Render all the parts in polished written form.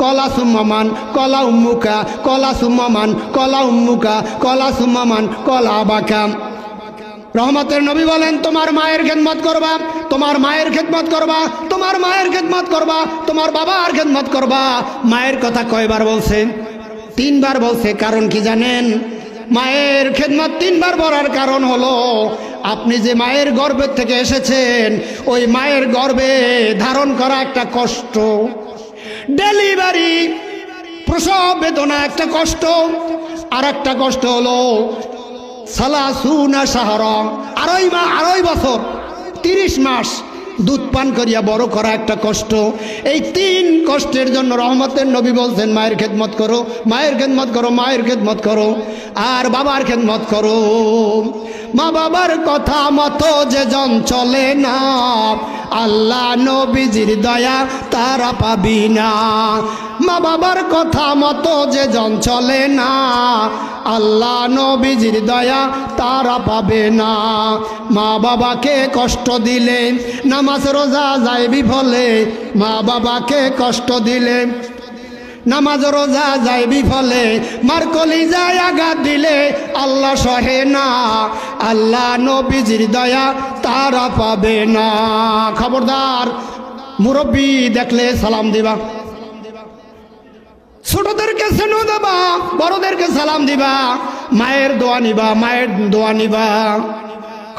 কলা সুম্মান কলা উম্মুকা কলা সুম্মান কলা উম্মুকা কলা সুম্মান কলা আবাকা। রহমতের নবী বলেন, তোমার মায়ের খেদমত করবা, তোমার মায়ের খেদমত করবা, তোমার মায়ের খেদমত করবা, তোমার বাবার খেদমত করবা। মায়ের কথা কয়বার বলছে? 3 বার বলছে। কারণ কি জানেন? মায়ের খেদমত 3 বার বলার কারণ হলো আপনি যে মায়ের গর্ভের থেকে এসেছেন, ওই মায়ের গর্ভে ধারণ করা একটা কষ্ট, ডেলিভারি প্রসব বেদনা একটা কষ্ট। আর একটা কষ্ট হলো সালাসুনা শাহরা, 2.5 বছর 30 মাস দুধ পান করিয়া বড় করা একটা কষ্ট। এই 3 কষ্টের জন্য রহমতের নবী বলছেন, মায়ের খেদমত করো, মায়ের খেদমত করো, মায়ের খেদমত করো, আর বাবার খেদমত করো। মা বাবার কথা মতো যে জন চলে না, আল্লাহ নবীজির দয়া তারা পাবি না। মা বাবার কথা মতো যে জন চলে না, আল্লাহ নবীজির দয়া তারা পাবে না। মা বাবাকে কষ্ট দিলে নামাজ রোজা যায় বিফলে, মা বাবাকে কষ্ট দিলে নামাজ রোজা যায় বিফলে, মার কলিজায় আঘাত দিলে আল্লাহ সহে না, আল্লাহ নবীজির দয়া তারা পাবে না। খবরদার, মুরব্বী দেখলে সালাম দিবা, ছোটদেরকে স্নেহ দেবা, বড়দেরকে সালাম দিবা, মায়ের দোয়া নিবা, মায়ের দোয়া নিবা।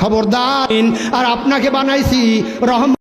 খবরদার। আর আপনাকে বানাইছি রহমত।